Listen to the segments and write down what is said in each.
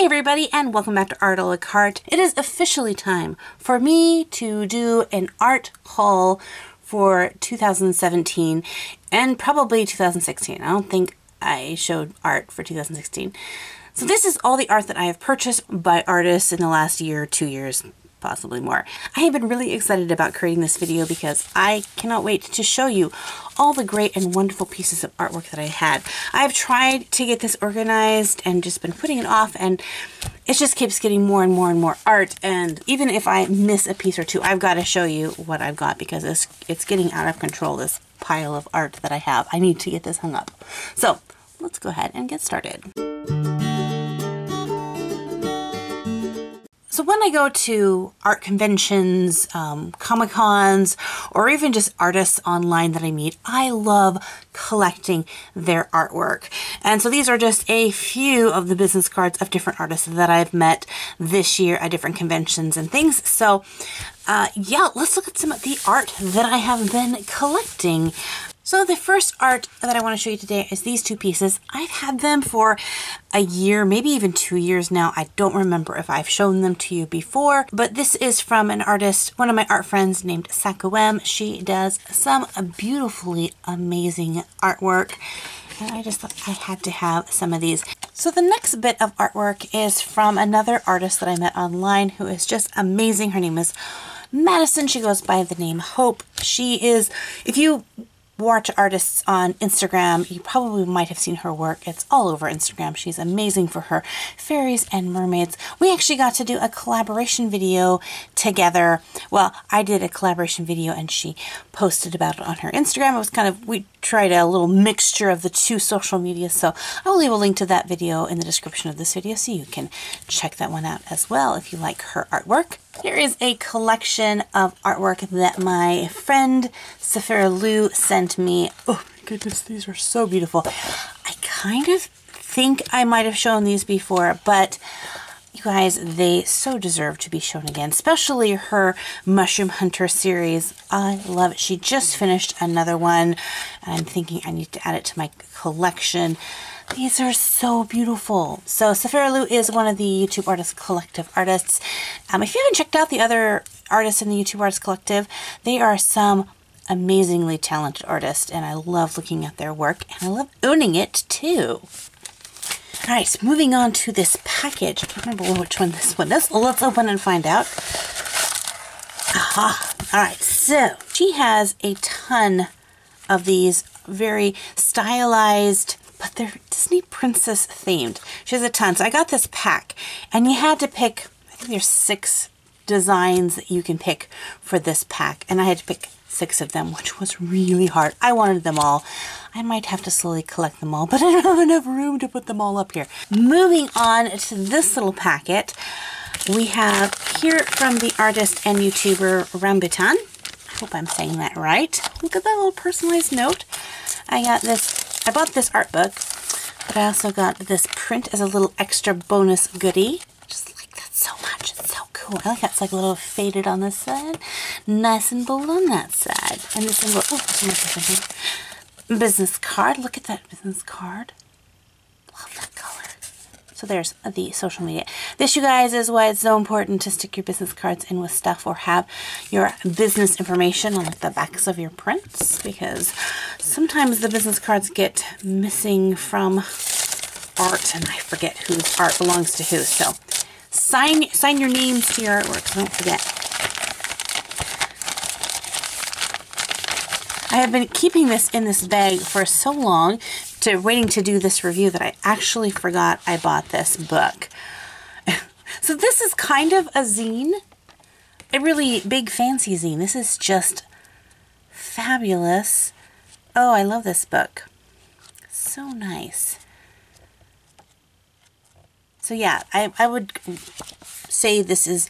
Hey everybody, and welcome back to Art a la Carte. It is officially time for me to do an art haul for 2017 and probably 2016. I don't think I showed art for 2016. So this is all the art that I have purchased by artists in the last year, 2 years, possibly more. I have been really excited about creating this video because I cannot wait to show you all the great and wonderful pieces of artwork that I had. I've tried to get this organized and just been putting it off, and it just keeps getting more and more and more art, and even if I miss a piece or two, I've got to show you what I've got because it's getting out of control, this pile of art that I have. I need to get this hung up. So let's go ahead and get started. So when I go to art conventions, Comic-Cons, or even just artists online that I meet, I love collecting their artwork. And so these are just a few of the business cards of different artists that I've met this year at different conventions and things. So yeah, let's look at some of the art that I have been collecting. So the first art that I want to show you today is these two pieces. I've had them for a year, maybe even 2 years now. I don't remember if I've shown them to you before, but this is from an artist, one of my art friends named Sakuem. She does some beautifully amazing artwork, and I just thought I had to have some of these. So the next bit of artwork is from another artist that I met online who is just amazing. Her name is Madison. She goes by the name Hope. She is, if you watch artists on Instagram, you probably might have seen her work. It's all over Instagram. She's amazing for her fairies and mermaids. We actually got to do a collaboration video together. Well, I did a collaboration video and she posted about it on her Instagram. It was kind of, we tried a little mixture of the two social media, so I'll leave a link to that video in the description of this video so you can check that one out as well if you like her artwork. Here is a collection of artwork that my friend Safira Lou sent me. Oh my goodness, these are so beautiful. I kind of think I might have shown these before, but you guys, they so deserve to be shown again, especially her Mushroom Hunter series. I love it. She just finished another one, and I'm thinking I need to add it to my collection. These are so beautiful. So Safira Lou is one of the YouTube Artists Collective artists. If you haven't checked out the other artists in the YouTube Artists Collective, they are some amazingly talented artists, and I love looking at their work, and I love owning it too. All right, so moving on to this package. I can't remember which one this one is. Well, let's open and find out. Aha! All right, so she has a ton of these very stylized, but they're Disney princess themed. She has a ton. So I got this pack, and you had to pick, I think there's 6 designs that you can pick for this pack, and I had to pick 6 of them, which was really hard. I wanted them all. I might have to slowly collect them all, but I don't have enough room to put them all up here. Moving on to this little packet, we have here from the artist and YouTuber Rambutan. I hope I'm saying that right. Look at that little personalized note. I bought this art book, but I also got this print as a little extra bonus goodie. I just like that so much. It's so cool. I like that. It's like a little faded on this side, nice and bold on that side. And this little, business card. Look at that business card. Love that color. So there's the social media. This, you guys, is why it's so important to stick your business cards in with stuff or have your business information on the backs of your prints, because sometimes the business cards get missing from art and I forget whose art belongs to who. So sign your names to your artwork. Don't forget. I have been keeping this in this bag for so long, waiting to do this review, that I actually forgot I bought this book. So this is kind of a zine, a really big fancy zine. This is just fabulous. Oh, I love this book. So nice. So yeah, I would say this is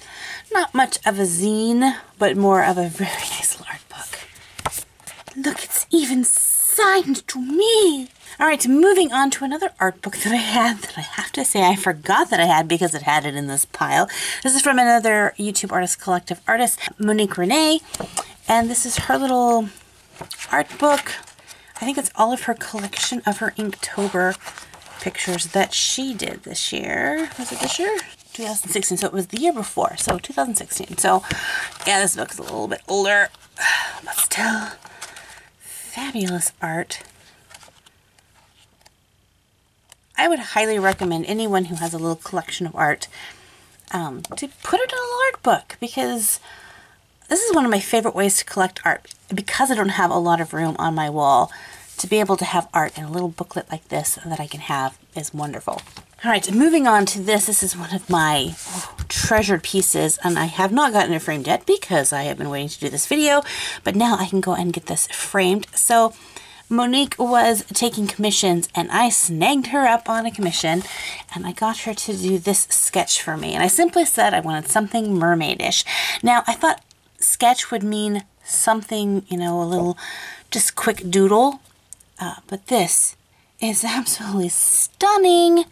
not much of a zine, but more of a very nice little art book. Look, it's even signed to me. All right, moving on to another art book that I had that I have to say I forgot that I had because it had it in this pile. This is from another YouTube Artists Collective artist, Monique Renee, and this is her little art book. I think it's all of her collection of her Inktober pictures that she did this year. Was it this year? 2016, so it was the year before, so 2016. So yeah, this book's a little bit older, but still fabulous art. I would highly recommend anyone who has a little collection of art to put it in a art book, because this is one of my favorite ways to collect art. Because I don't have a lot of room on my wall, to be able to have art in a little booklet like this that I can have is wonderful. All right, moving on to this. This is one of my treasured pieces, and I have not gotten it framed yet because I have been waiting to do this video, but now I can go and get this framed. So Monique was taking commissions, and I snagged her up on a commission, and I got her to do this sketch for me. And I simply said I wanted something mermaidish. Now, I thought sketch would mean something, you know, a little just quick doodle, but this is absolutely stunning.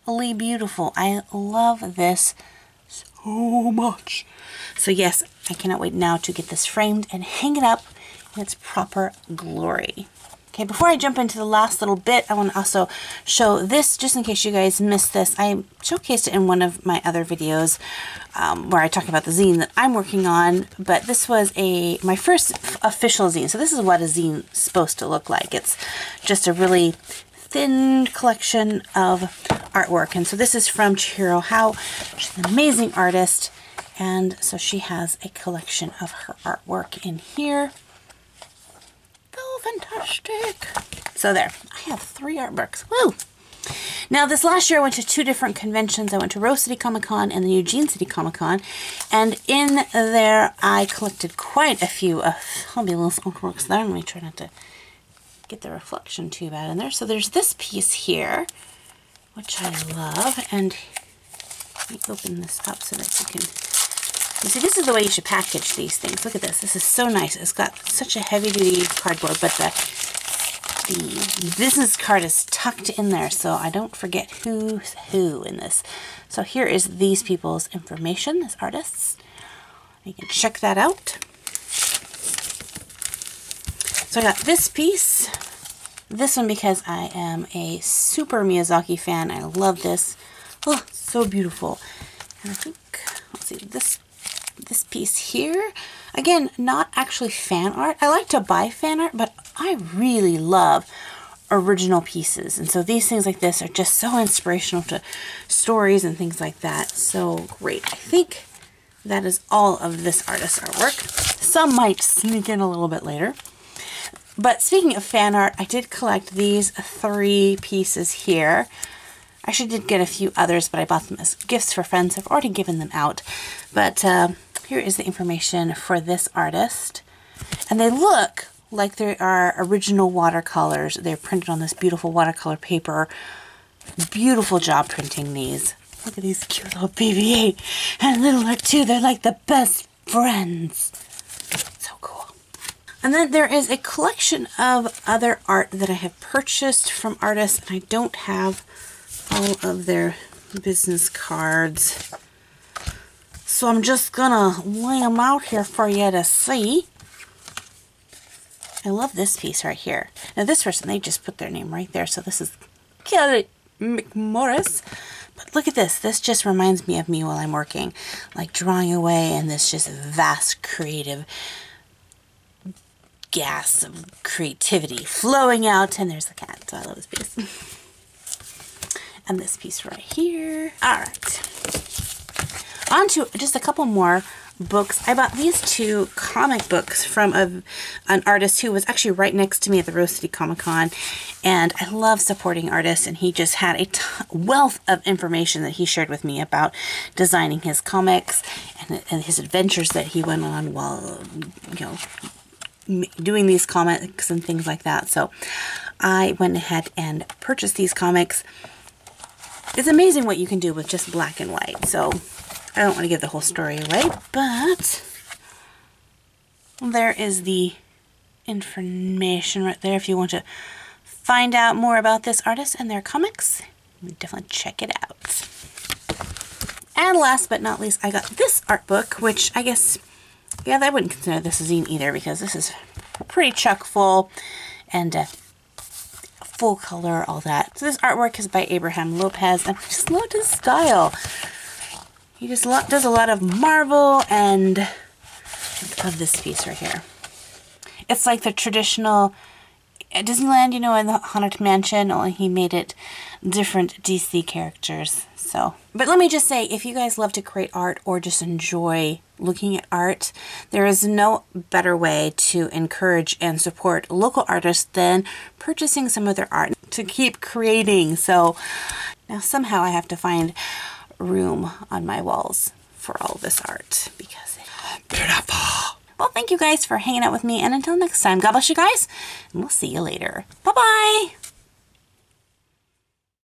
Beautiful. I love this so much. So yes, I cannot wait now to get this framed and hang it up in its proper glory. Okay, before I jump into the last little bit, I want to also show this, just in case you guys missed this. I showcased it in one of my other videos where I talk about the zine that I'm working on, but this was my first official zine. So this is what a zine is supposed to look like. It's just a really thin collection of artwork. And so this is from Chihiro Howe. She's an amazing artist, and so she has a collection of her artwork in here. Oh, fantastic. So there, I have 3 art books. Woo! Now, this last year I went to 2 different conventions. I went to Rose City Comic Con and the Eugene City Comic Con, and in there I collected quite a few of fabulous artworks there. Let me try not to get the reflection too bad in there. So there's this piece here, which I love, and let me open this up so that you see, this is the way you should package these things. Look at this. This is so nice. It's got such a heavy-duty cardboard, but the business card is tucked in there, so I don't forget who's who in this. So here is these people's information as artists. You can check that out. So I got this piece. This one because I am a super Miyazaki fan. I love this. Oh, so beautiful. And I think, let's see, this piece here, again, not actually fan art. I like to buy fan art, but I really love original pieces. And so these things like this are just so inspirational to stories and things like that. So great. I think that is all of this artist's artwork. Some might sneak in a little bit later. But speaking of fan art, I did collect these 3 pieces here. I actually did get a few others, but I bought them as gifts for friends. I've already given them out. But here is the information for this artist. And they look like they are original watercolors. They're printed on this beautiful watercolor paper. Beautiful job printing these. Look at these cute little BB-8 and little art too. They're like the best friends. So cool. And then there is a collection of other art that I have purchased from artists, and I don't have all of their business cards. So I'm just gonna lay them out here for you to see. I love this piece right here. Now this person, they just put their name right there, so this is Kelly McMorris. But look at this. This just reminds me of me while I'm working, like drawing away in this just vast creative gas of creativity flowing out. And there's the cat. So I love this piece. And this piece right here. All right. On to just a couple more books. I bought these 2 comic books from an artist who was actually right next to me at the Rose City Comic Con, and I love supporting artists, and he just had a wealth of information that he shared with me about designing his comics and his adventures that he went on while, you know, doing these comics and things like that. So I went ahead and purchased these comics. It's amazing what you can do with just black and white. So I don't want to give the whole story away, but there is the information right there if you want to find out more about this artist and their comics. Definitely check it out. And last but not least, I got this art book, which I guess, yeah, I wouldn't consider this a zine either, because this is pretty chock full and full color, all that. So this artwork is by Abraham Lopez, and I just love his style. He just does a lot of marble, and I love this piece right here. It's like the traditional at Disneyland, you know, in the Haunted Mansion, only he made it different DC characters. So, but let me just say, if you guys love to create art or just enjoy looking at art, there is no better way to encourage and support local artists than purchasing some of their art to keep creating. So now somehow I have to find room on my walls for all this art because it's beautiful. Well, thank you guys for hanging out with me, and until next time, God bless you guys, and we'll see you later. Bye-bye!